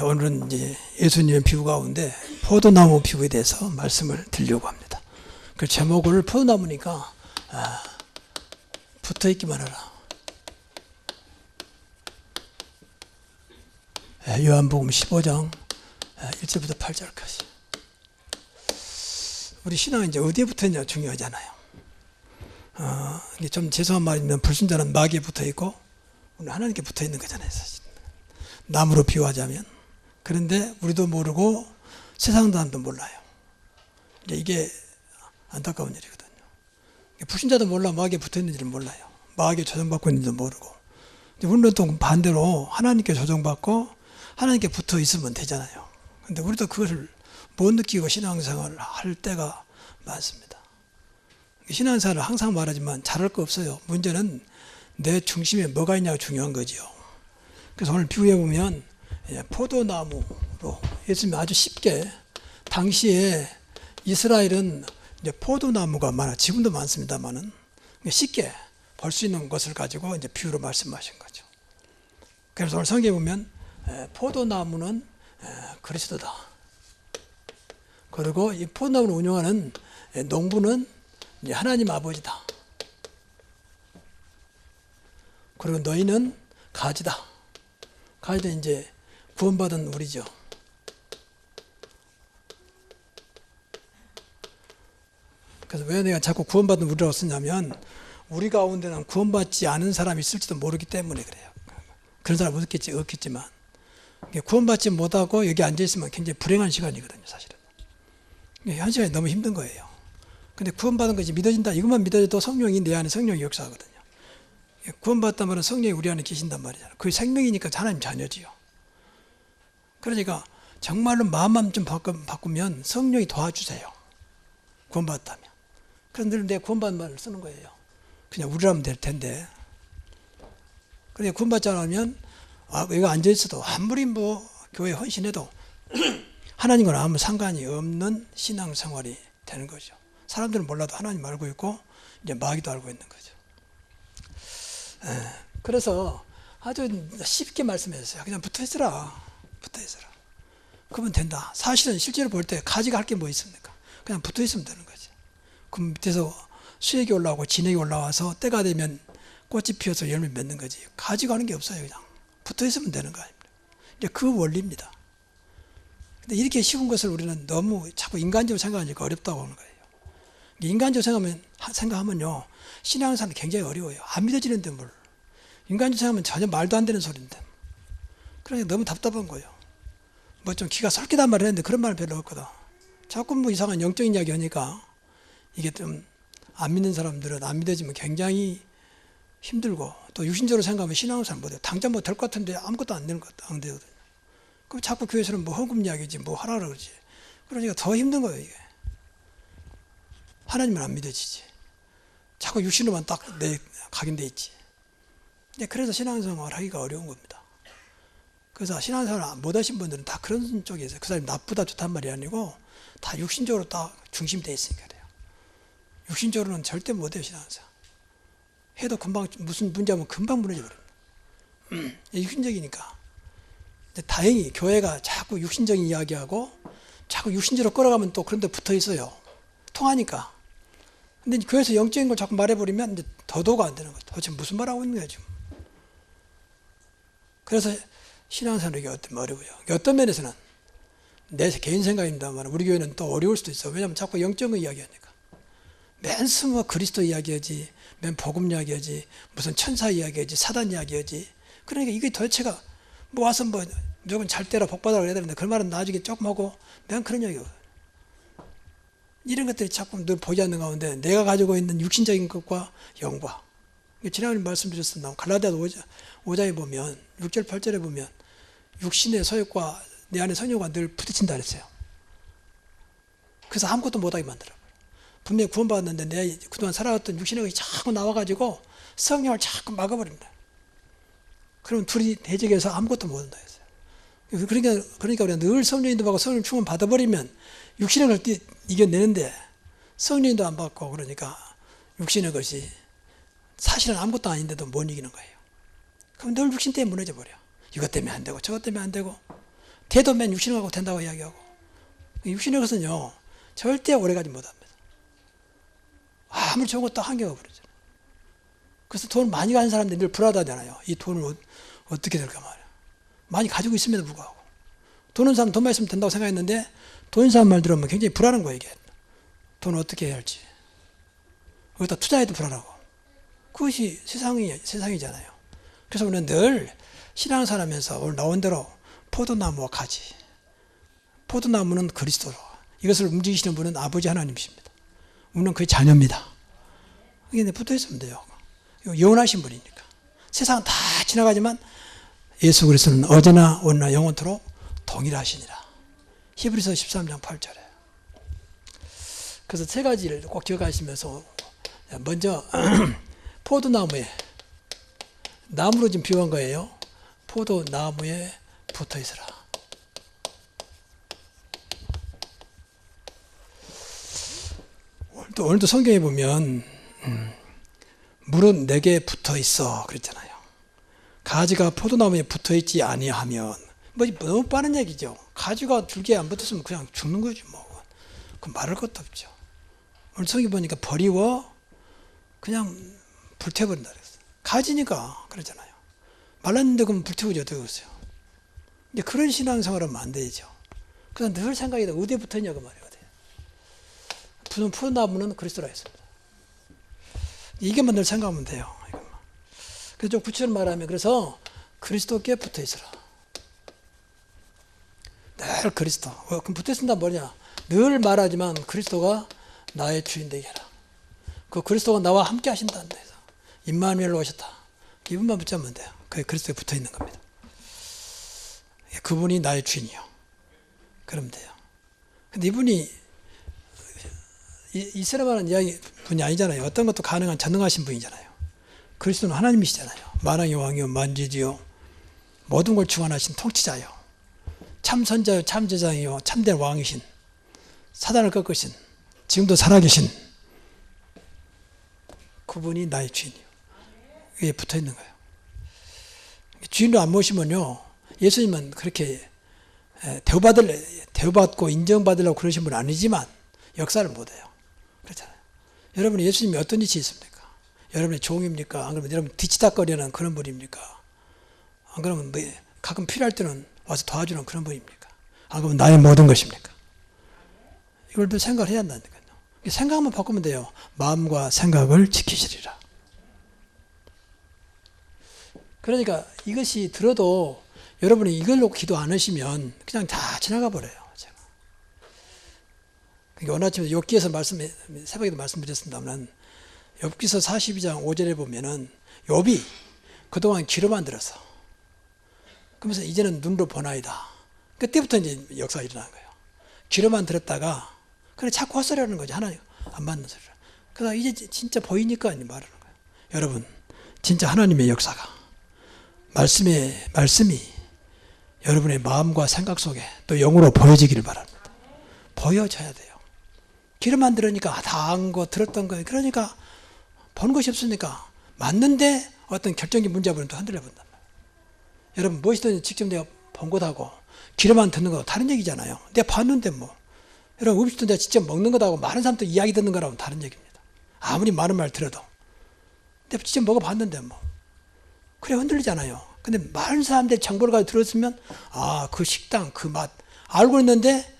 오늘은 이제 예수님의 비유 가운데 포도나무 비유에 대해서 말씀을 드리려고 합니다. 그 제목을 포도나무니까 붙어 있기만 하라. 요한복음 15장 1절부터 8절까지. 우리 신앙은 이제 어디에 붙어 있냐 중요하잖아요. 이게 좀 죄송한 말이면 불순자는 마귀에 붙어 있고 우리 하나님께 붙어 있는 거잖아요, 사실. 나무로 비유하자면. 그런데 우리도 모르고 세상 사람도 몰라요. 이게 안타까운 일이거든요. 불신자도 몰라 마귀에 붙어 있는지를 몰라요. 마귀에 조정받고 있는지도 모르고. 우리는 또 반대로 하나님께 조정받고 하나님께 붙어 있으면 되잖아요. 근데 우리도 그것을 못 느끼고 신앙생활을 할 때가 많습니다. 신앙생활을 항상 말하지만 잘할 거 없어요. 문제는 내 중심에 뭐가 있냐가 중요한 거죠. 그래서 오늘 비유해 보면 포도나무로 예수님이 아주 쉽게, 당시에 이스라엘은 이제 포도나무가 많아, 지금도 많습니다만은 쉽게 볼 수 있는 것을 가지고 이제 비유로 말씀하신 거죠. 그래서 오늘 성경에 보면 포도나무는 그리스도다. 그리고 이 포도나무를 운영하는 농부는 이제 하나님 아버지다. 그리고 너희는 가지다. 가지는 이제 구원받은 우리죠. 그래서 왜 내가 자꾸 구원받은 우리라고 쓰냐면, 우리 가운데는 구원받지 않은 사람이 있을지도 모르기 때문에 그래요. 그런 사람 없겠지만 구원받지 못하고 여기 앉아있으면 굉장히 불행한 시간이거든요, 사실은. 한 시간이 너무 힘든 거예요. 근데 구원받은 것이 믿어진다, 이것만 믿어져도 성령이 내 안에 성령이 역사하거든요. 구원받았단 말은 성령이 우리 안에 계신단 말이잖아요. 그 생명이니까 하나님 자녀지요. 그러니까 정말로 마음만 좀 바꾸면 성령이 도와주세요. 구원받았다면. 그래서 늘 내 구원받은 말을 쓰는 거예요. 그냥 우리라면 될 텐데. 그런데 구원받지 않으면 여기 앉아있어도 아무리 교회 헌신해도 하나님과는 아무 상관이 없는 신앙생활이 되는 거죠. 사람들은 몰라도 하나님 알고 있고 이제 마귀도 알고 있는 거죠. 그래서 아주 쉽게 말씀했어요. 그냥 붙어있으라. 그러면 된다. 사실은 실제로 볼 때 가지가 할 게 뭐 있습니까? 그냥 붙어있으면 되는 거지. 그럼 밑에서 수액이 올라오고 진액이 올라와서 때가 되면 꽃이 피어서 열매 맺는 거지. 가지가 하는 게 없어요. 그냥 붙어있으면 되는 거 아닙니까? 이제 그 원리입니다. 근데 이렇게 쉬운 것을 우리는 너무 자꾸 인간적으로 생각하니까 어렵다고 하는 거예요. 인간적으로 생각하면요, 신앙생활이 굉장히 어려워요. 안 믿어지는데 뭘. 인간적으로 생각하면 전혀 말도 안 되는 소리인데. 그러니까 너무 답답한 거예요. 뭐 좀 기가 설기단 말을 했는데 그런 말은 별로 없거든. 자꾸 이상한 영적인 이야기 하니까 이게 좀 안 믿는 사람들은 안 믿어지면 굉장히 힘들고, 또 육신적으로 생각하면 신앙생활 못해요. 당장 뭐 될 것 같은데 아무것도 안 되는 것 같아. 안 되거든요. 그럼 자꾸 교회에서는 뭐 헌금 이야기지, 뭐 하라 그러지. 그러니까 더 힘든 거예요, 이게. 하나님은 안 믿어지지. 자꾸 육신으로만 딱 각인돼 있지. 그래서 신앙생활 하기가 어려운 겁니다. 그래서 신앙생활 못 하신 분들은 다 그런 쪽에 있어요. 그 사람이 나쁘다 좋단 말이 아니고 다 육신적으로 딱 중심되어 있으니까 그래요. 육신적으로는 절대 못 해요, 신앙생활. 해도 금방 무슨 문제하면 금방 무너져 버립니다. 육신적이니까. 다행히 교회가 자꾸 육신적인 이야기하고 자꾸 육신적으로 끌어가면 또 그런 데 붙어 있어요. 통하니까. 근데 교회에서 영적인 걸 자꾸 말해버리면 이제 더더욱 안 되는 거예요. 도대체 무슨 말하고 있는 거야, 지금. 그래서 신앙생활이 어려워요. 어떤 면에서는 내 개인 생각입니다만 우리 교회는 또 어려울 수도 있어요. 왜냐하면 자꾸 영적인 이야기하니까. 맨 숨어 그리스도 이야기하지, 맨 복음 이야기하지, 무슨 천사 이야기하지, 사단 이야기하지. 그러니까 이게 도대체가 뭐 와서 뭐 무조건 잘 때라 복 받아라 그래야 되는데 그 말은 나중에 조금 하고 맨 그런 이야기거든요. 이런 것들이 자꾸 늘 보지 않는 가운데 내가 가지고 있는 육신적인 것과 영과, 지난번에 말씀드렸습니다. 갈라디아 5장에 보면 6절 8절에 보면 육신의 소욕과 내 안의 성욕과 늘 부딪힌다 그랬어요. 그래서 아무것도 못하게 만들어요. 분명히 구원받았는데 내 그동안 살아왔던 육신의 것이 자꾸 나와가지고 성령을 자꾸 막아버립니다. 그러면 둘이 대적해서 아무것도 못한다 했어요. 그러니까 우리가 늘 성령인도 받고 성령 충만 받아버리면 육신의 걸 이겨내는데 성령인도 안 받고, 그러니까 육신의 것이 사실은 아무것도 아닌데도 못 이기는 거예요. 그럼 늘 육신 때문에 무너져 버려. 이것 때문에 안 되고 저것 때문에 안 되고 대도 맨 육신을 갖고 된다고 이야기하고 육신의 것은요 절대 오래가지 못합니다. 아무리 좋은 것도 한계가 버리잖아요. 그래서 돈 많이 가는 사람들이 늘 불안하잖아요. 이 돈을 어떻게 될까 말이야. 많이 가지고 있음에도 불구하고 돈 있는 사람 돈만 있으면 된다고 생각했는데 돈 있는 사람 말 들으면 굉장히 불안한 거예요. 이게 돈을 어떻게 해야 할지 여기다 투자해도 불안하고 그것이 세상이잖아요. 그래서 우리는 늘 신앙생활하면서 오늘 나온 대로 포도나무와 가지 포도나무는 그리스도로 이것을 움직이시는 분은 아버지 하나님이십니다. 우리는 그의 자녀입니다. 이게 붙어 있으면 돼요. 영원하신 분이니까. 세상은 다 지나가지만 예수 그리스도는 어제나 오늘나 영원토록 동일하시니라. 히브리서 13장 8절에. 그래서 세 가지를 꼭 기억하시면서 먼저 포도나무에 나무로 지금 비유한 거예요. 포도나무에 붙어 있으라. 오늘도 성경에 보면 물은 내게 붙어 있어 그랬잖아요. 가지가 포도나무에 붙어 있지 아니하면 뭐 너무 빠른 얘기죠. 가지가 줄기에 안 붙었으면 그냥 죽는 거지 뭐. 그 말할 것도 없죠. 오늘 성경 보니까 버리워 그냥 불태워버린다 그랬어요. 가지니까 그러잖아요. 말랐는데 그럼 불태우지 어떻게 그랬어요. 이제 그런 신앙생활하면 안 되죠. 그래서 늘 생각이 어디에 붙어있냐고 말이에요. 무슨 포도나무는 그리스도라 했습니다. 이게만 늘 생각하면 돼요. 그래서 좀 구체적으로 말하면 그래서 그리스도께 붙어 있으라. 늘 그리스도. 그럼 붙어 있는다 뭐냐? 늘 말하지만 그리스도가 나의 주인 되게 해라. 그 그리스도가 나와 함께 하신다는 데서 임마누엘로 오셨다. 이분만 붙잡으면 돼요. 그게 그리스도에 붙어 있는 겁니다. 그분이 나의 주인이요. 그러면 돼요. 근데 이분이 이스라엘은 이야기 분이 아니잖아요. 어떤 것도 가능한 전능하신 분이잖아요. 그리스도는 하나님이시잖아요. 만왕의 왕이요 만지지요 모든 걸 주관하신 통치자요. 참 선자요 참 제장이요 참된 왕이신 사단을 꺾으신 지금도 살아계신 그분이 나의 주인이요. 위에 붙어 있는 거예요. 주인으로 안 모시면요 예수님은 그렇게 대우받고 인정받으려고 그러신 분은 아니지만 역사를 못해요. 그렇잖아요. 여러분 예수님이 어떤 위치에 있습니까? 여러분의 종입니까? 안 그러면 여러분 뒤치다거리는 그런 분입니까? 안 그러면 뭐 가끔 필요할 때는 와서 도와주는 그런 분입니까? 안 그러면 나의 모든 것입니까? 이걸 또 생각을 해야 한다니까요. 생각만 바꾸면 돼요. 마음과 생각을 지키시리라. 그러니까 이것이 들어도 여러분이 이걸 놓고 기도 안 하시면 그냥 다 지나가 버려요. 제가. 그러니까 오늘 아침에 욥기에서 새벽에도 말씀드렸습니다만 욥기서 42장 5절에 보면은 욥이 그동안 귀로만 들었어. 그러면서 이제는 눈으로 보나이다. 그때부터 이제 역사가 일어난 거예요. 귀로만 들었다가 그래 자꾸 헛소리하는 거죠. 하나님 안 맞는 소리를. 그러다 이제 진짜 보이니까 말하는 거예요. 여러분 진짜 하나님의 역사가 말씀이 여러분의 마음과 생각 속에 또 영으로 보여지기를 바랍니다. 보여져야 돼요. 귀로만 들으니까 다 안 거 들었던 거예요. 그러니까 본 것이 없으니까 맞는데 어떤 결정적인 문제하고는 또 흔들려 본단 말이에요. 여러분 무엇이든 직접 내가 본 것하고 귀로만 듣는 거하고 다른 얘기잖아요. 내가 봤는데 뭐 여러분 음식도 내가 직접 먹는 것하고 많은 사람도 이야기 듣는 거랑은 다른 얘기입니다. 아무리 많은 말 들어도 내가 직접 먹어봤는데 뭐 그래 흔들리잖아요. 근데 많은 사람들이 정보를 가지고 들었으면 아, 그 식당, 그 맛 알고 있는데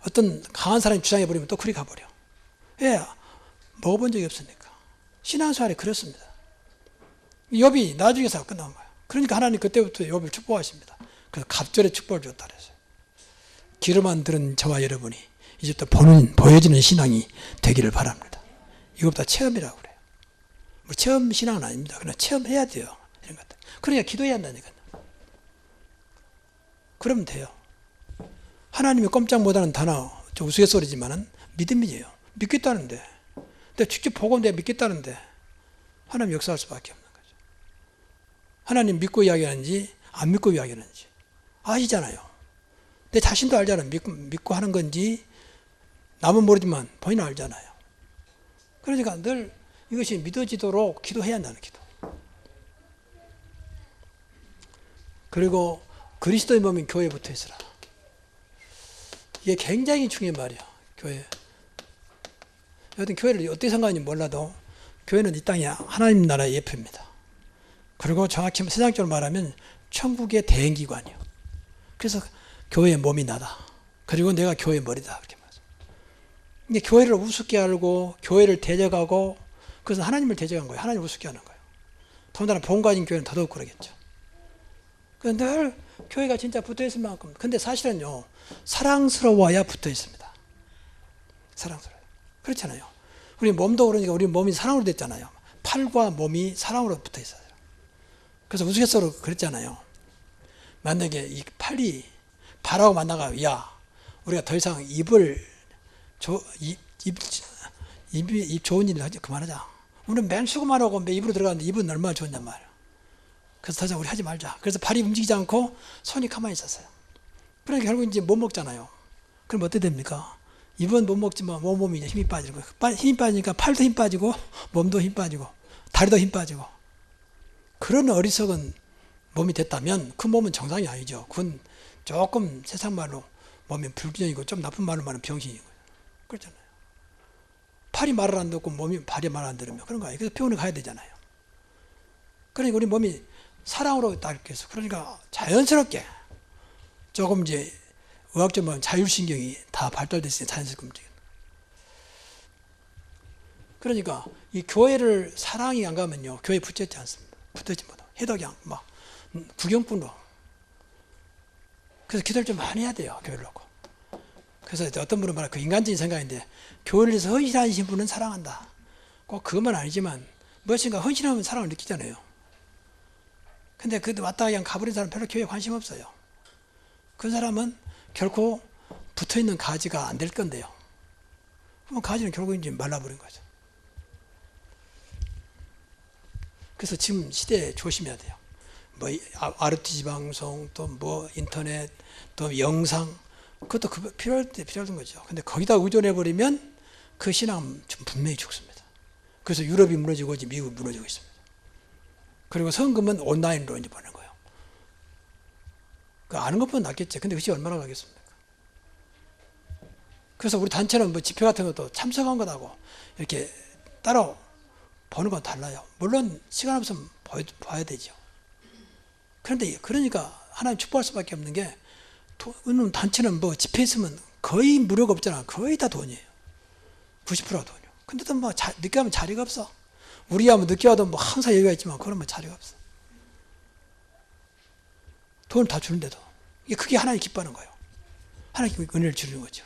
어떤 강한 사람이 주장해버리면 또 그리 가버려. 왜? 먹어본 적이 없으니까. 신앙생활이 그렇습니다. 욥이 나중에서 끝난 거예요. 그러니까 하나님 그때부터 욥을 축복하십니다. 그래서 갑절의 축복을 줬다 그랬어요. 귀로만 들은 저와 여러분이 이제부터 보여지는 신앙이 되기를 바랍니다. 이것보다 체험이라고 그래요. 뭐 체험 신앙은 아닙니다. 그러나 체험해야 돼요. 이런 것들. 그러니까 기도해야 한다니까요. 그러면 돼요. 하나님이 꼼짝 못하는 단어, 좀 우스갯소리지만은 믿음이에요. 믿겠다는데. 내가 직접 보고 내가 믿겠다는데 하나님 역사할 수밖에 없는 거죠. 하나님 믿고 이야기하는지 안 믿고 이야기하는지 아시잖아요. 내 자신도 알잖아요. 믿고 하는 건지 남은 모르지만 본인은 알잖아요. 그러니까 늘 이것이 믿어지도록 기도해야 한다는 기도. 그리고 그리스도의 몸인 교회에 붙어 있으라. 이게 굉장히 중요한 말이야. 교회. 여튼 교회를 어떻게 생각하는지 몰라도 교회는 이 땅이 하나님 나라의 예표입니다. 그리고 정확히 세상적으로 말하면 천국의 대행기관이요. 그래서 교회의 몸이 나다. 그리고 내가 교회의 머리다. 이렇게 말해요. 이게 교회를 우습게 알고 교회를 대적하고 그래서 하나님을 대적한 거예요. 하나님을 우습게 하는 거예요. 더군다나 본가진 교회는 더더욱 그러겠죠. 그래서 늘 교회가 진짜 붙어 있을 만큼. 근데 사실은요, 사랑스러워야 붙어 있습니다. 사랑스러워요. 그렇잖아요. 우리 몸도 그러니까 우리 몸이 사랑으로 됐잖아요. 팔과 몸이 사랑으로 붙어 있어요. 그래서 우스갯소리로 그랬잖아요. 만약에 이 팔이 발하고 만나가, 야, 우리가 더 이상 입 좋은 일 하지 그만하자. 우리는 맨 수고만 하고 입으로 들어가는데 입은 얼마나 좋냐 말이야. 그래서 더 이상 우리 하지 말자. 그래서 발이 움직이지 않고 손이 가만히 있었어요. 그러니까 결국 이제 못 먹잖아요. 그럼 어떻게 됩니까? 입은 못 먹지만 몸이 이제 힘이 빠지고, 힘이 빠지니까 팔도 힘 빠지고 몸도 힘 빠지고 다리도 힘 빠지고. 그런 어리석은 몸이 됐다면 그 몸은 정상이 아니죠. 그건 조금 세상 말로 몸이 불균형이고 좀 나쁜 말로 말하면 병신이고. 그렇잖아요. 팔이 말을 안 듣고 발이 말을 안 들으면 그런 거 아니에요. 그래서 병원에 가야 되잖아요. 그러니까 우리 몸이 사랑으로 딱 이렇게 해서 그러니까 자연스럽게 조금 이제 의학적으로 말하면 자율신경이 다 발달됐으니까 자연스럽게 움직여요. 그러니까 이 교회를 사랑이 안 가면요, 교회에 붙여있지 않습니다. 붙어있지 못하고 해도 그냥 막 구경꾼으로. 그래서 기도를 좀 많이 해야 돼요, 교회를 놓고. 그래서 어떤 분은 말해, 그 인간적인 생각인데, 교회를 위해서 헌신하신 분은 사랑한다. 꼭 그것만 아니지만 무엇인가 헌신하면 사랑을 느끼잖아요. 근데 그 왔다 그냥 가버린 사람 별로 교회에 관심 없어요. 그 사람은 결코 붙어있는 가지가 안 될 건데요. 그럼 가지는 결국 이제 말라버린 거죠. 그래서 지금 시대에 조심해야 돼요. 뭐 RTG 방송, 또 뭐 인터넷, 또 영상, 그것도 필요할 때 필요한 거죠. 근데 거기다 의존해 버리면 그 신앙은 좀 분명히 죽습니다. 그래서 유럽이 무너지고 이제 미국이 무너지고 있습니다. 그리고 성금은 온라인으로 이제 보는 거예요. 그 아는 것보다 낫겠지. 근데 그것이 얼마나 가겠습니까? 그래서 우리 단체는 뭐 집회 같은 것도 참석한 것하고 이렇게 따로 보는 건 달라요. 물론 시간 없으면 봐야 되죠. 그런데 그러니까 하나님 축복할 수밖에 없는 게, 단체는 뭐 집회 있으면 거의 무료가 없잖아. 거의 다 돈이에요. 90%가 돈이요. 근데 또 뭐 늦게 하면 자리가 없어. 우리야 뭐 늦게 와도 뭐 항상 여유가 있지만 그런 뭐 자리가 없어. 돈을 다 주는데도. 이게 그게 하나님 기뻐하는 거예요. 하나님 은혜를 주는 거죠.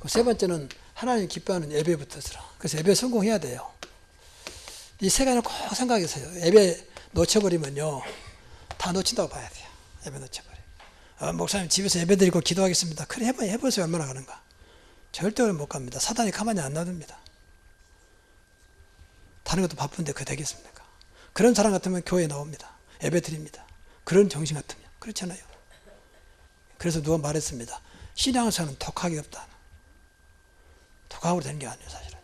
세 번째는 하나님 기뻐하는 예배부터서라. 그래서 예배 성공해야 돼요. 이 세 가지를 꼭 생각하세요. 예배 놓쳐버리면요, 다 놓친다고 봐야 돼요. 예배 놓쳐버려. 목사님 집에서 예배 드리고 기도하겠습니다. 그래 해보세요. 얼마나 가는가. 절대 못 갑니다. 사단이 가만히 안 놔둡니다. 다른 것도 바쁜데 그게 되겠습니까? 그런 사람 같으면 교회에 나옵니다. 예배 드립니다. 그런 정신 같으면. 그렇잖아요. 그래서 누가 말했습니다. 신앙에서는 독학이 없다. 독학으로 되는 게 아니에요, 사실은.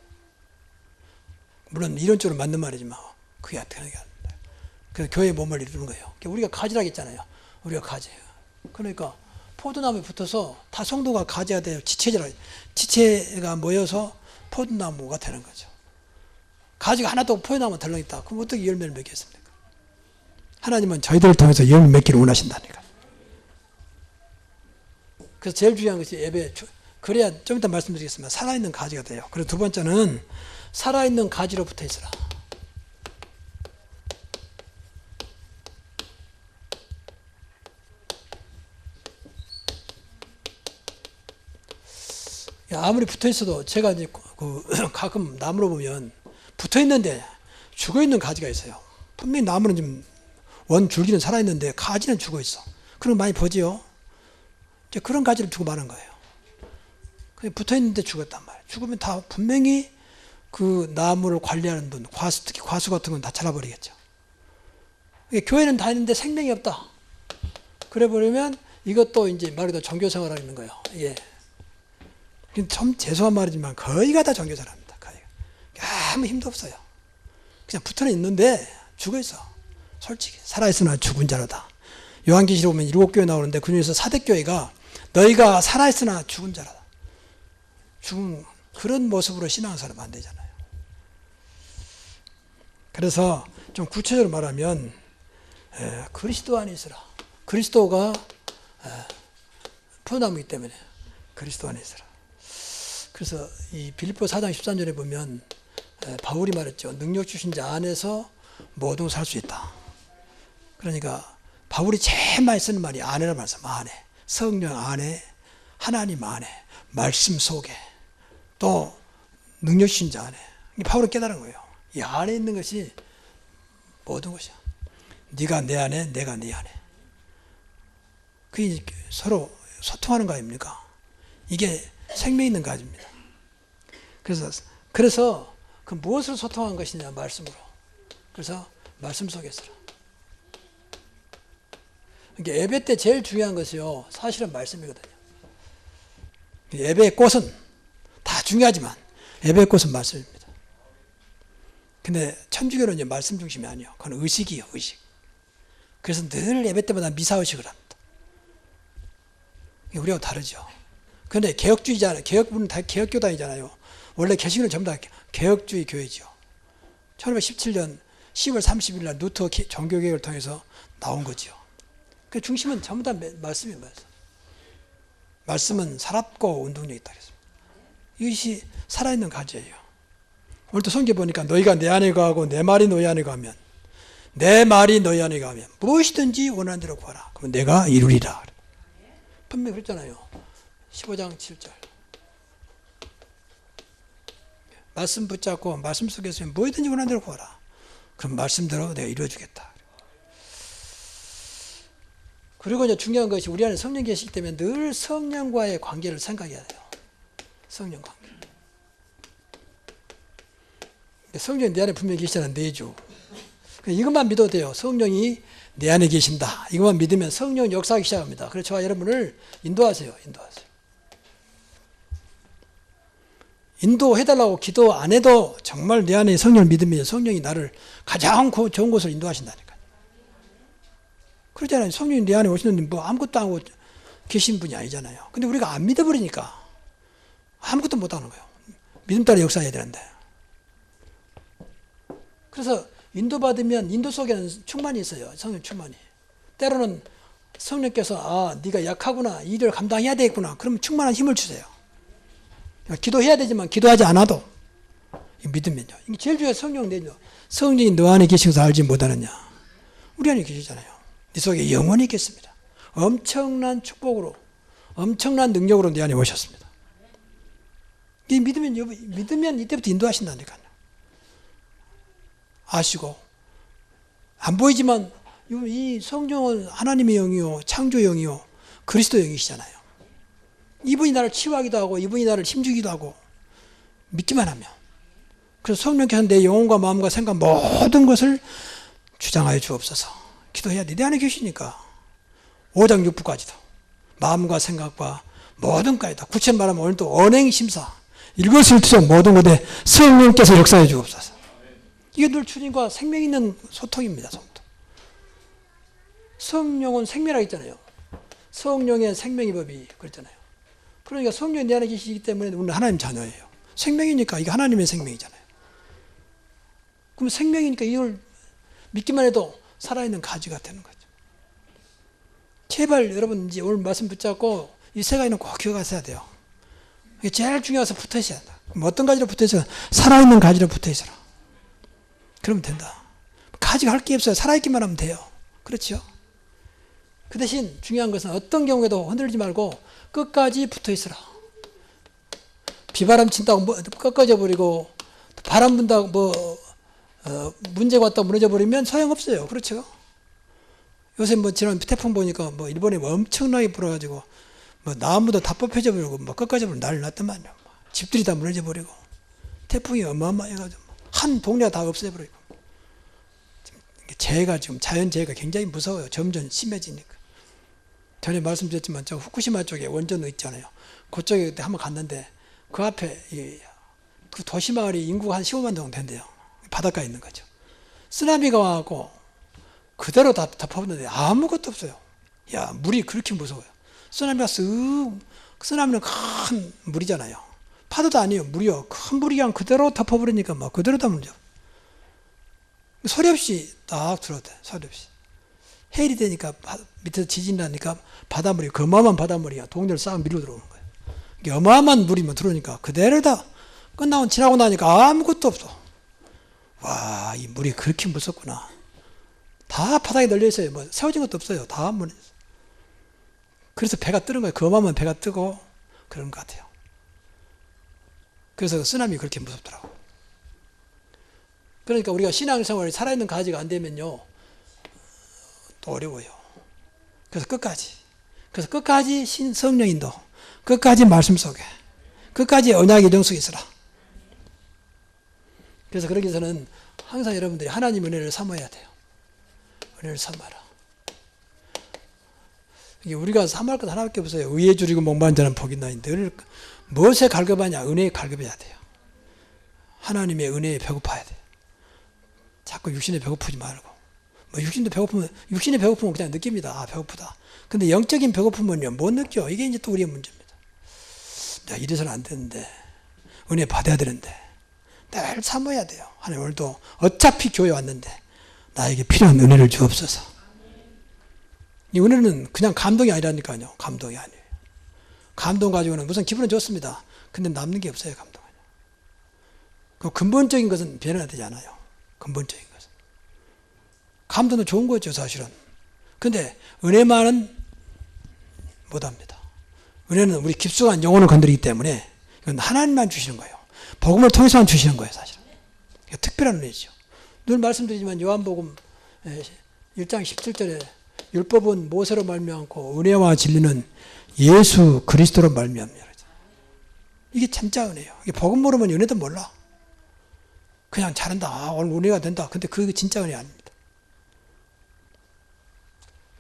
물론 이론적으로 맞는 말이지만 그게 되는 게 아닙니다. 그래서 교회의 몸을 이루는 거예요. 우리가 가지라고 했잖아요. 우리가 가지예요. 그러니까 포도나무에 붙어서 다 성도가 가져야 돼요. 지체가 모여서 포도나무가 되는 거죠. 가지가 하나도 없고 포도나무가 덜렁있다. 그럼 어떻게 열매를 맺겠습니까? 하나님은 저희들을 통해서 열매 맺기를 원하신다니까. 그래서 제일 중요한 것이 예배. 그래야 좀 이따 말씀드리겠습니다. 살아있는 가지가 돼요. 그리고 두 번째는 살아있는 가지로 붙어 있으라. 아무리 붙어 있어도 제가 이제 가끔 나무로 보면 붙어 있는데 죽어 있는 가지가 있어요. 분명히 나무는 좀 원 줄기는 살아 있는데 가지는 죽어 있어. 그런 거 많이 보지요. 이제 그런 가지를 두고 마는 거예요. 붙어 있는데 죽었단 말이에요. 죽으면 다 분명히 그 나무를 관리하는 분, 특히 과수 같은 건 다 잘라버리겠죠. 교회는 다니는데 생명이 없다. 그래 버리면 이것도 이제 말 그대로 종교생활을 하는 거예요. 예. 좀 죄송한 말이지만 거의가 다 종교생활합니다. 거의. 아무 힘도 없어요. 그냥 붙어는 있는데 죽어 있어. 솔직히 살아있으나 죽은 자로다. 요한계시록 보면 7교회 나오는데 그 중에서 사대교회가 너희가 살아있으나 죽은 자로다. 죽은 그런 모습으로 신앙생활을 안 되잖아요. 그래서 좀 구체적으로 말하면 그리스도 안에 있으라. 그리스도가 포도나무이기 때문에 그리스도 안에 있으라. 그래서 이 빌립보 4장 13절에 보면 바울이 말했죠. 능력 주신 자 안에서 모든 살 수 있다. 그러니까 바울이 제일 많이 쓰는 말이 안에라는 말씀. 안에. 성령 안에, 하나님 안에, 말씀 속에, 또 능력 주신 자 안에. 바울이 깨달은 거예요. 이 안에 있는 것이 모든 것이야. 네가 내 안에, 내가 네 안에. 그게 서로 소통하는 거 아닙니까? 이게 생명 있는 가지입니다. 그래서 그 무엇으로 소통한 것이냐? 말씀으로. 그래서 말씀 속에서라. 그러니까 예배 때 제일 중요한 것이요. 사실은 말씀이거든요. 예배의 꽃은 다 중요하지만 예배의 꽃은 말씀입니다. 근데 천주교는 이제 말씀 중심이 아니에요. 그건 의식이에요. 의식. 그래서 늘 예배 때마다 미사의식을 합니다. 우리하고 다르죠. 그런데 개혁주의잖아요. 개혁분은 다 개혁교단이잖아요. 원래 개신교는 전부 다 개혁주의 교회죠. 1517년 10월 30일 날 루터 종교개혁을 통해서 나온 거죠. 그 중심은 전부 다 말씀이에요. 말씀은 살았고 운동력이 있다 그랬습니다. 이것이 살아있는 가지예요. 오늘도 성경 보니까 너희가 내 안에 거하고 내 말이 너희 안에 거하면, 내 말이 너희 안에 거하면 무엇이든지 원하는 대로 구하라. 그러면 내가 이루리라. 분명히 그랬잖아요. 15장 7절. 말씀 붙잡고 말씀 속에서 뭐든지 원하는 대로 구하라. 그럼 말씀대로 내가 이루어주겠다. 그리고 이제 중요한 것이 우리 안에 성령 계시기 때문에 늘 성령과의 관계를 생각해야 돼요. 성령 관계. 성령이 내 안에 분명히 계시다는 내주. 이것만 믿어도 돼요. 성령이 내 안에 계신다. 이것만 믿으면 성령 역사하기 시작합니다. 그래서 저와 여러분을 인도하세요. 인도해달라고 기도 안 해도 정말 내 안에 성령을 믿으면 성령이 나를 가장 좋은 곳으로 인도하신다니까요. 그렇잖아요. 성령이 내 안에 오시는데 뭐 아무것도 안 하고 계신 분이 아니잖아요. 근데 우리가 안 믿어버리니까 아무것도 못 하는 거예요. 믿음 따라 역사해야 되는데. 그래서 인도받으면 인도 속에는 충만이 있어요. 성령 충만이. 때로는 성령께서 네가 약하구나. 이 일을 감당해야 되겠구나. 그러면 충만한 힘을 주세요. 기도해야 되지만 기도하지 않아도 믿으면요. 이게 제일 중요한 성령 내죠. 성령이 너 안에 계시면서 알지 못하느냐. 우리 안에 계시잖아요. 네 속에 영원히 있겠습니다. 엄청난 축복으로 엄청난 능력으로 내 안에 오셨습니다. 이 믿으면 이때부터 인도하신다니까요. 아시고 안 보이지만 이 성령은 하나님의 영이요 창조의 영이요 그리스도 영이시잖아요. 이분이 나를 치유하기도 하고 이분이 나를 힘주기도 하고 믿기만 하면. 그래서 성령께서 내 영혼과 마음과 생각 모든 것을 주장하여 주옵소서. 기도해야 돼. 내 안에 계시니까 5장 6부까지도 마음과 생각과 모든 까지 다 구체로 말하면 오늘도 언행심사 일거수일투족 모든 것에 성령께서 역사해 주옵소서. 이게 늘 주님과 생명 있는 소통입니다. 소통. 성령은 생명이라고 했잖아요. 성령의 생명의 법이 그랬잖아요. 그러니까 성령이 내 안에 계시기 때문에 우리는 하나님 자녀예요. 생명이니까 이게 하나님의 생명이잖아요. 그럼 생명이니까 이걸 믿기만 해도 살아있는 가지가 되는 거죠. 제발 여러분 이제 오늘 말씀 붙잡고 이 세 가지는 꼭 기억하셔야 돼요. 이게 제일 중요해서 붙어 있어야 한다. 그럼 어떤 가지로 붙어 있어요? 살아있는 가지로 붙어 있어라. 그러면 된다. 가지가 할 게 없어요. 살아있기만 하면 돼요. 그렇죠? 그 대신 중요한 것은 어떤 경우에도 흔들리지 말고 끝까지 붙어 있어라. 비바람 친다고 꺾어져 버리고 바람 분다고 문제가 왔다고 무너져 버리면 소용없어요. 그렇죠? 요새 지난 태풍 보니까 일본에 엄청나게 불어가지고 나무도 다 뽑혀져 버리고 꺾어져 버리고 난리 났더만요. 집들이 다 무너져 버리고 태풍이 어마어마해가지고 한 동네가 다 없애버리고. 재해가 지금 자연재해가 굉장히 무서워요. 점점 심해지니까. 전에 말씀드렸지만 저 후쿠시마 쪽에 원전 있잖아요. 그쪽에 한번 갔는데 그 앞에 그 도시마을이 인구가 한 15만 정도 된대요. 바닷가에 있는 거죠. 쓰나미가 와갖고 그대로 다 덮어버렸는데 아무것도 없어요. 야, 물이 그렇게 무서워요. 쓰나미가 쓰나미는 큰 물이잖아요. 파도도 아니에요. 물이요. 큰 물이 그냥 그대로 덮어버리니까 막 그대로 다 물죠. 소리 없이 딱 들어오대. 소리 없이. 해일이 되니까 밑에서 지진이 나니까 바닷물이, 어마어마한 바닷물이 동네를 싹 밀어 들어오는 거예요. 이게 어마어마한 물이 들어오니까 그대로 다 지나고 나니까 아무것도 없어. 와, 이 물이 그렇게 무섭구나. 다 바닥에 널려 있어요. 뭐 세워진 것도 없어요. 다 물에. 그래서 배가 뜨는 거예요. 어마어마한 배가 뜨고 그런 것 같아요. 그래서 쓰나미 그렇게 무섭더라고. 그러니까 우리가 신앙생활이 살아있는 가지가 안 되면요, 또 어려워요. 그래서 끝까지 성령 인도, 끝까지 말씀 속에, 끝까지 언약의 정 속에 있으라. 그래서 그러기 위해서는 항상 여러분들이 하나님 은혜를 삼아야 돼요. 은혜를 삼아라. 이게 우리가 삼할 것 하나밖에 없어요. 의에 줄이고 목마른 자는 복이 있나인데, 무엇에 갈급하냐? 은혜에 갈급해야 돼요. 하나님의 은혜에 배고파야 돼요. 자꾸 육신에 배고프지 말고. 뭐 육신이 배고프면 그냥 느낍니다. 아, 배고프다. 근데 영적인 배고픔은요, 못 느껴. 이게 이제 또 우리의 문제입니다. 야, 이래서는 안 되는데, 은혜 받아야 되는데, 늘 삼아야 돼요. 하나님, 오늘도 어차피 교회 왔는데 나에게 필요한 은혜를 주옵소서. 이 은혜는 그냥 감동이 아니라니까요. 감동이 아니에요. 감동 가지고는 우선 기분은 좋습니다. 근데 남는 게 없어요. 감동은. 그 근본적인 것은 변화되지 않아요. 근본적인 것은. 감동도 좋은 거죠, 사실은. 근데 은혜만은 못합니다. 은혜는 우리 깊숙한 영혼을 건드리기 때문에 이건 하나님만 주시는 거예요. 복음을 통해서만 주시는 거예요, 사실은. 특별한 은혜죠. 늘 말씀드리지만 요한복음 1장 17절에 율법은 모세로 말미암고 은혜와 진리는 예수 그리스도로 말미암니다. 이게 진짜 은혜예요. 이게 복음 모르면 은혜도 몰라. 그냥 잘한다. 아, 오늘 은혜가 된다. 근데 그게 진짜 은혜 아닙니다.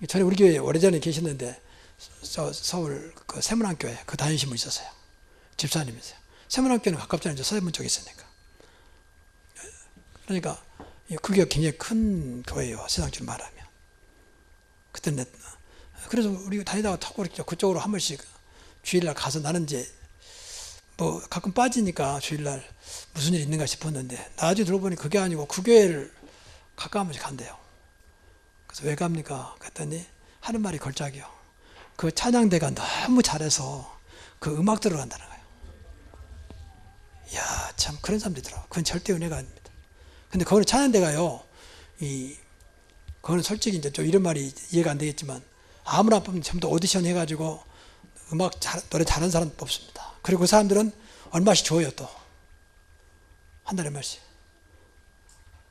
전에 우리 교회에 오래전에 계셨는데 서울 그 세문안교회 그 다니신 분 있었어요. 집사님이세요. 세문안교회는 가깝잖아요. 서대문 쪽에 있으니까. 그러니까 그게 굉장히 큰 교회예요. 세상적으로 말하면. 그때는 그래서 우리 다니다가 턱 그쪽으로 한 번씩 주일날 가서 나는 이제 뭐 가끔 빠지니까 주일날 무슨 일 있는가 싶었는데 나중에 들어보니 그게 아니고 그 교회를 가끔 한 번씩 간대요. 그래서 왜 갑니까? 그랬더니 하는 말이 걸작이요. 그 찬양대가 너무 잘해서 그 음악 들어간다는 거예요. 이야, 참 그런 사람들이 있더라고요. 그건 절대 은혜가 아닙니다. 근데 거기는 찬양대가요, 그거는 솔직히 이제 좀 이런 말이 이해가 안 되겠지만 아무나 뽑으면 전부 다 오디션 해가지고 노래 잘하는 사람 뽑습니다. 그리고 그 사람들은 얼마씩 줘요, 또. 한 달에 얼마씩.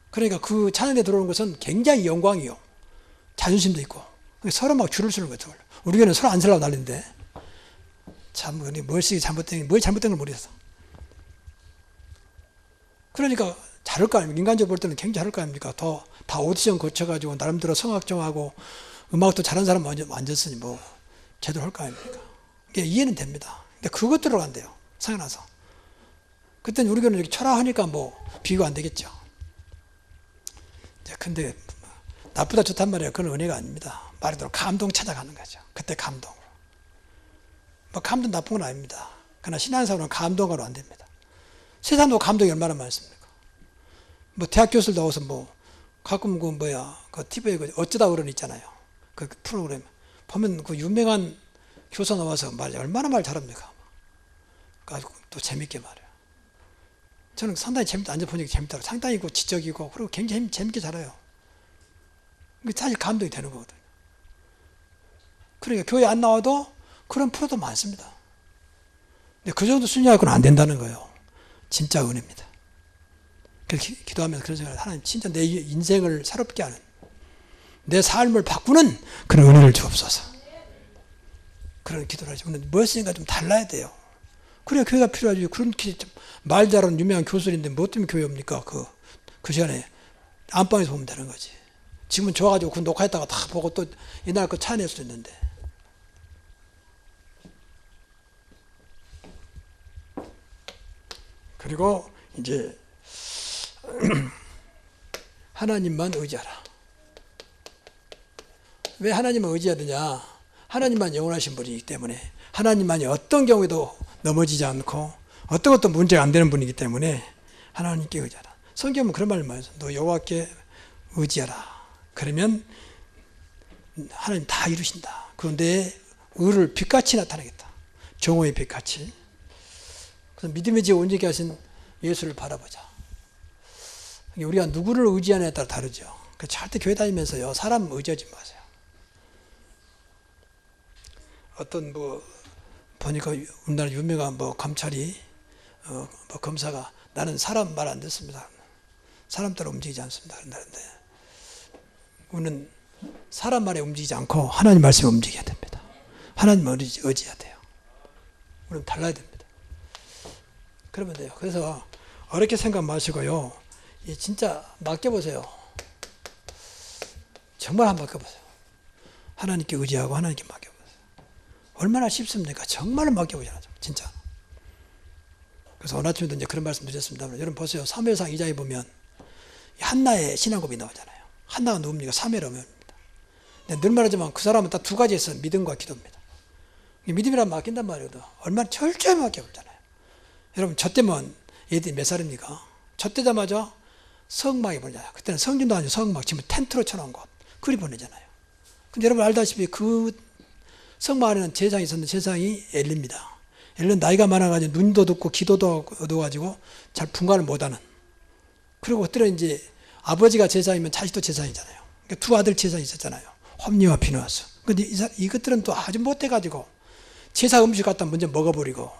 그러니까 그 찬양대 들어오는 것은 굉장히 영광이요. 자존심도 있고. 서로 막 줄을 서는 거죠. 우리 교회는 서로 안 서려고 난리인데. 참, 뭘 잘못된 걸 모르겠어. 그러니까 잘할 거 아닙니까? 인간적으로 볼 때는 굉장히 잘할 거 아닙니까? 다 오디션 거쳐가지고 나름대로 성악정하고 음악도 잘하는 사람 앉았으니 뭐 제대로 할 거 아닙니까? 이게 이해는 됩니다. 근데 그것 들어간대요. 상해나서. 그때는 우리 교회는 이렇게 초라하니까 뭐 비교가 안 되겠죠. 근데 나쁘다 좋단 말이에요. 그건 은혜가 아닙니다. 말 그대로 감동 찾아가는 거죠. 그때 감동으로. 뭐 감동 나쁜 건 아닙니다. 그러나 신앙생활은 감동으로 안 됩니다. 세상도 감동이 얼마나 많습니까? 뭐 대학 교수들 나와서 뭐 가끔 그 TV에 어쩌다 어른 있잖아요. 그 프로그램 보면 그 유명한 교사 나와서 얼마나 말 잘합니까? 아주 또 재밌게 말해요. 저는 상당히 재밌다. 앉아보니까 재밌다고. 상당히 지적이고 그리고 굉장히 재밌게 잘해요. 사실 감동이 되는 거거든요. 그러니까 교회 안 나와도 그런 프로도 많습니다. 근데 그 정도 순위하고는 안 된다는 거예요. 진짜 은혜입니다. 그래서 기도하면서 그런 생각을 하나님 진짜 내 인생을 새롭게 하는 내 삶을 바꾸는 그런 은혜를 주옵소서. 그런 기도를 하죠. 근데 무엇인가 좀 달라야 돼요. 그래야 교회가 필요하지. 그렇게 말 잘하는 유명한 교수인데 뭐 때문에 교회 옵니까? 그 시간에 안방에서 보면 되는 거지. 지금은 좋아가지고 그 녹화했다가 다 보고 또 옛날 거 찾아낼 수도 있는데. 그리고 이제 하나님만 의지하라. 왜 하나님만 의지해야 되냐? 하나님만 영원하신 분이기 때문에, 하나님만이 어떤 경우에도 넘어지지 않고 어떤 것도 문제가 안 되는 분이기 때문에 하나님께 의지하라. 성경은 그런 말을 많이 해서 너 여호와께 의지하라. 그러면 하나님 다 이루신다. 그런데 의를 빛같이 나타내겠다. 정오의 빛같이. 그래서 믿음의 지혜 온전히 하신 예수를 바라보자. 우리가 누구를 의지하느냐에 따라 다르죠. 절대 교회 다니면서요, 사람 의지하지 마세요. 어떤 보니까 우리나라 유명한 검찰이 검사가 나는 사람 말 안 듣습니다. 사람 따라 움직이지 않습니다. 그런다는데 우리는 사람 말에 움직이지 않고 하나님 말씀에 움직여야 됩니다. 하나님 의지해야 돼요. 우리는 달라야 됩니다. 그러면 돼요. 그래서 어렵게 생각 마시고요, 진짜 맡겨보세요. 정말 한번 맡겨보세요. 하나님께 의지하고 하나님께 맡겨보세요. 얼마나 쉽습니까? 정말로 맡겨보셔야 진짜. 그래서 오늘 아침에도 이제 그런 말씀 드렸습니다. 여러분 보세요. 사무엘상 2장에 보면 한나의 신앙고백이 나오잖아요. 한나가 누굽니까? 사무엘 어머니입니다. 늘 말하지만 그 사람은 딱 두 가지 있어요. 믿음과 기도입니다. 믿음이란 맡긴단 말이거든. 얼마나 철저히 맡겨보잖아요. 여러분 저 때면 얘들이 몇 살입니까? 저 때자마자 성막에 보내잖아요. 그때는 성전도 아니고 성막, 지금 텐트로 쳐놓은 곳, 그리 보내잖아요. 근데 여러분 알다시피 그 성막 안에는 제사장이 있었는데 제사장이 엘리입니다. 엘리는 나이가 많아가지고 눈도 듣고 기도도 얻어가지고 잘 분간을 못하는. 그리고 그때는 이제 아버지가 제사장이면 자식도 제사장이잖아요. 그러니까 두 아들 제사장이 있었잖아요. 홈리와 비누아스. 근데 이것들은 또 아주 못해가지고 제사 음식 갖다 먼저 먹어버리고,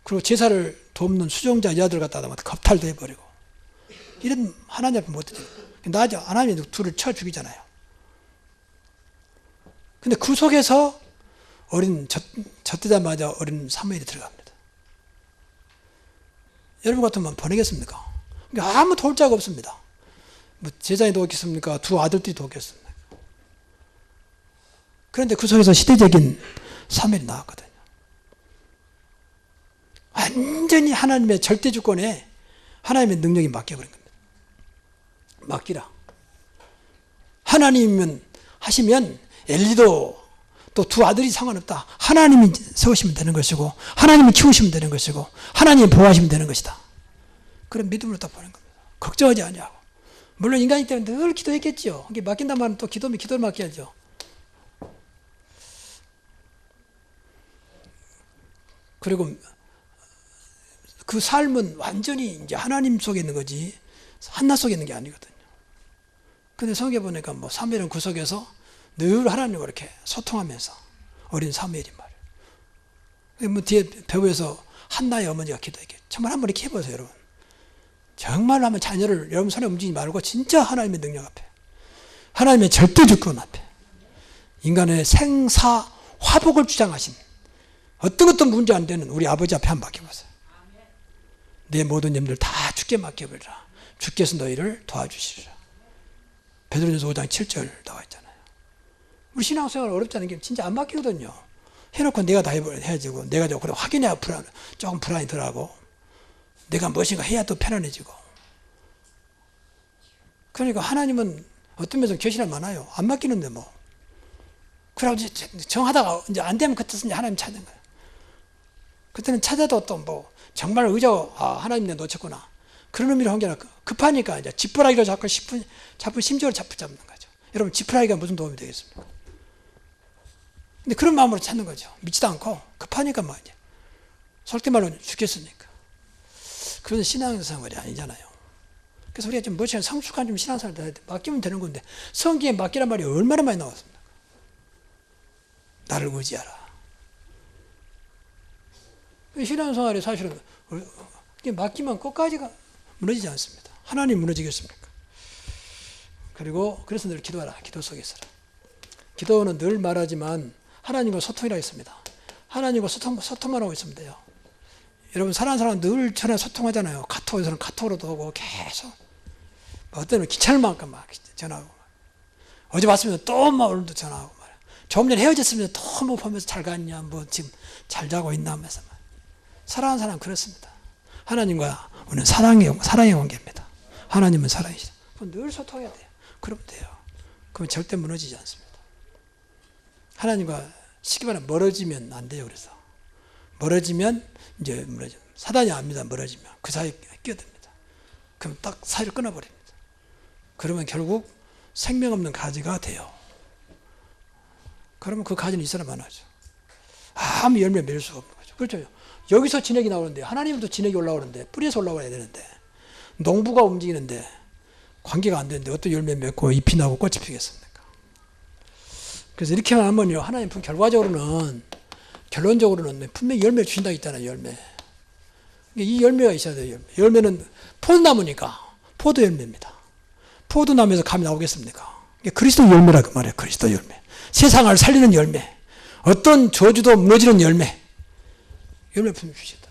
그리고 제사를 돕는 수종자 여자들 갖다가 겁탈도 해버리고, 이런 하나님 앞에 못하죠. 나죠. 하나님이 둘을 쳐 죽이잖아요. 근데 그 속에서 젖되자마자 어린 사무엘이 들어갑니다. 여러분 같으면 보내겠습니까? 그러니까 아무 도울 자가 없습니다. 제자이 도왔겠습니까? 두 아들들이 도왔겠습니까? 그런데 그 속에서 시대적인 사무엘이 나왔거든요. 완전히 하나님의 절대 주권에 하나님의 능력이 맡겨버린 겁니다. 맡기라. 하나님은 하시면 엘리도 또 두 아들이 상관없다. 하나님이 세우시면 되는 것이고, 하나님이 키우시면 되는 것이고, 하나님이 보호하시면 되는 것이다. 그런 믿음으로 딱 보는 겁니다. 걱정하지 아니하고. 물론 인간이기 때문에 늘 기도했겠죠. 맡긴단 말은 또 기도면 기도를 맡겨야죠. 그리고 그 삶은 완전히 이제 하나님 속에 있는 거지 한나 속에 있는 게 아니거든요. 근데 성경에 보니까 사무엘은 그 속에서 늘 하나님과 이렇게 소통하면서 어린 사무엘이 말이에요. 뒤에 배후에서 한나의 어머니가 기도했겠죠. 정말 한번 이렇게 해보세요, 여러분. 정말 한번 자녀를 여러분 손에 움직이지 말고 진짜 하나님의 능력 앞에, 하나님의 절대 주권 앞에, 인간의 생사 화복을 주장하신 어떤 것도 문제 안 되는 우리 아버지 앞에 한번 맡겨보세요. 내 모든 염려를 다 주께 맡겨버리라. 주께서 너희를 도와주시리라. 베드로전서 5장 7절 나와 있잖아요. 우리 신앙생활 어렵지 않은 게 진짜 안 맡기거든요. 해놓고 내가 다 해야지고, 내가 그래 확인해야 조금 불안이 덜하고, 내가 무엇인가 해야 또 편안해지고. 그러니까 하나님은 어떤 면에서 결실이 많아요. 안 맡기는데 그래가지고 정하다가 이제 안 되면 그때서 하나님 찾는 거예요. 그때는 찾아도 또 정말 의자고, 하나님 내 놓쳤구나. 그런 의미로 한 게 아니라 급하니까 이제 지푸라기로 잡고 잡은 심지어를 잡는 거죠. 여러분 지푸라기가 무슨 도움이 되겠습니까? 근데 그런 마음으로 찾는 거죠. 믿지도 않고 급하니까 이제 솔직히 말로 죽겠으니까. 그건 신앙생활이 아니잖아요. 그래서 우리가 좀 무엇이나 성숙한 좀 신앙생활을 해야 돼. 맡기면 되는 건데 성경에 맡기란 말이 얼마나 많이 나왔습니까? 나를 의지하라. 신앙생활이 사실은 맡기면 끝까지가 무너지지 않습니다. 하나님 무너지겠습니까? 그리고 그래서 늘 기도하라. 기도 속에 있어라. 기도는 늘 말하지만 하나님과 소통이라 했습니다. 하나님과 소통만 하고 있으면 돼요. 여러분 사랑하는 사람은 늘 전화 소통하잖아요. 카톡에서는 카톡으로도 오고 계속. 어떤 때는 귀찮을 만큼 막 전화하고. 어제 봤으면 또 오늘도 전화하고 말이야. 조금 전에 헤어졌으면 또 보면서 잘 갔냐, 지금 잘 자고 있나 하면서. 사랑하는 사람은 그렇습니다. 하나님과 우리는 사랑의 관계입니다. 하나님은 사랑이시다. 늘 소통해야 돼요. 그러면 돼요. 그러면 절대 무너지지 않습니다. 하나님과 쉽게 말하면 멀어지면 안 돼요. 그래서 멀어지면 이제 무너져. 사단이 압니다. 멀어지면 그 사이에 끼어듭니다. 그럼 딱 사이를 끊어버립니다. 그러면 결국 생명 없는 가지가 돼요. 그러면 그 가지는 이 사람 안 하죠. 아무 열매 맺을 수가 없는 거죠. 그렇죠. 여기서 진액이 나오는데 하나님도 진액이 올라오는데 뿌리에서 올라와야 되는데 농부가 움직이는데 관계가 안 되는데 어떤 열매 맺고 잎이 나고 꽃이 피겠습니까? 그래서 이렇게만 하면요, 하나님 결론적으로는 분명히 열매를 주신다고 했잖아요. 열매. 이 열매가 있어야 돼요. 열매는 포도나무니까 포도 열매입니다. 포도나무에서 감이 나오겠습니까? 그리스도 열매라 그 말이에요. 그리스도 열매. 세상을 살리는 열매. 어떤 저주도 무너지는 열매. 열매 분명히 주신다.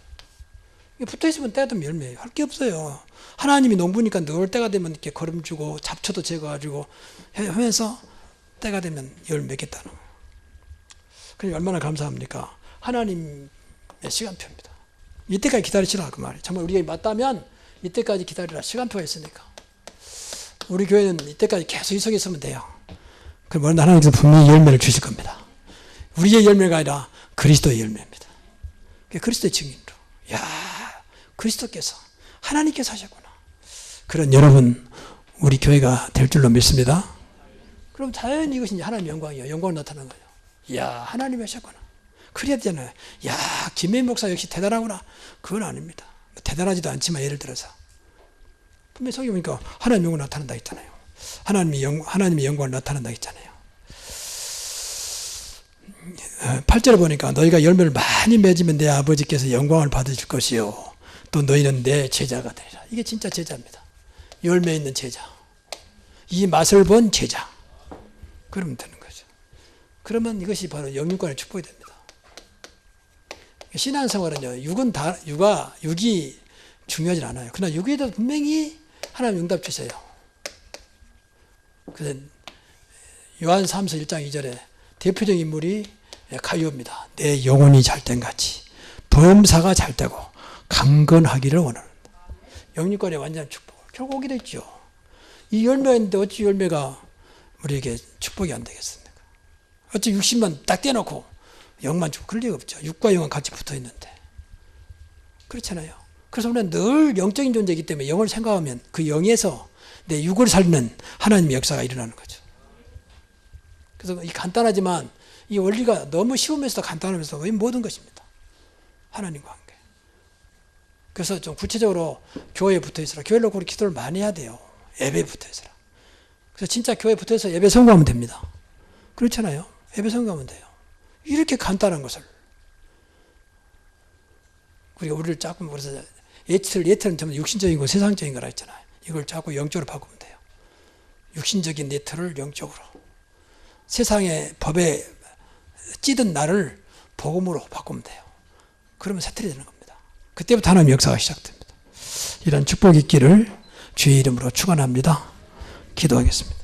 붙어있으면 때가 되면 열매예요. 할 게 없어요. 하나님이 농부니까 늘 때가 되면 이렇게 거름 주고 잡초도 제거해주고 하면서 때가 되면 열 맺겠다는 거예요. 그러니 얼마나 감사합니까? 하나님의 시간표입니다. 이때까지 기다리시라 그 말이에요. 정말 우리가 맞다면 이때까지 기다리라. 시간표가 있으니까. 우리 교회는 이때까지 계속 이 속에 있으면 돼요. 그러면 하나님께서 분명히 열매를 주실 겁니다. 우리의 열매가 아니라 그리스도의 열매입니다. 그리스도의 증인으로. 야, 그리스도께서 하나님께서 하셨구나. 그런 여러분 우리 교회가 될 줄로 믿습니다. 그럼 자연히 이것이 하나님의 영광이에요. 영광을 나타나는 거예요. 이야, 하나님이 하셨구나. 그래야 되잖아요. 야, 김혜인 목사 역시 대단하구나. 그건 아닙니다. 대단하지도 않지만 예를 들어서 분명히 성경에 보니까 하나님의 영광을 나타난다 했잖아요. 하나님의 영광을 나타난다 했잖아요. 8절에 보니까 너희가 열매를 많이 맺으면 내 아버지께서 영광을 받으실 것이요 또 너희는 내 제자가 되리라. 이게 진짜 제자입니다. 열매 있는 제자. 이 맛을 본 제자. 그러면 되는 거죠. 그러면 이것이 바로 영육간의 축복이 됩니다. 신앙생활은요, 육이 중요하지 않아요. 그러나 육에도 분명히 하나님 응답 주세요. 그래서 요한 3서 1장 2절에 대표적인 인물이 가룟입니다. 내 영혼이 잘된 같이 범사가 잘되고 강건하기를 원합니다. 영육간의 완전한 축복. 결국 오게 됐죠. 이 열매가 있는데 어찌 열매가 우리에게 축복이 안 되겠습니까? 어찌 60만 딱 떼놓고 영만 주고 그럴 리가 없죠. 육과 영은 같이 붙어 있는데. 그렇잖아요. 그래서 우리는 늘 영적인 존재이기 때문에 영을 생각하면 그 영에서 내 육을 살리는 하나님의 역사가 일어나는 거죠. 그래서 이 간단하지만 이 원리가 너무 쉬우면서도 간단하면서 거의 모든 것입니다. 하나님과 함께. 그래서 좀 구체적으로 교회에 붙어 있으라. 교회 놓고 우리 기도를 많이 해야 돼요. 예배에 붙어 있으라. 그래서 진짜 교회에 붙어 있어서 예배 성공하면 됩니다. 그렇잖아요. 예배 성공하면 돼요. 이렇게 간단한 것을 우리를 자꾸 그래서 예틀은 전부 육신적인 거 세상적인 거라 했잖아요. 이걸 자꾸 영적으로 바꾸면 돼요. 육신적인 예틀을 영적으로. 세상의 법에 찌든 나를 복음으로 바꾸면 돼요. 그러면 세틀이 되는 겁니다. 그때부터 하나님의 역사가 시작됩니다. 이런 축복이 있기를 주의 이름으로 축원합니다. 기도하겠습니다.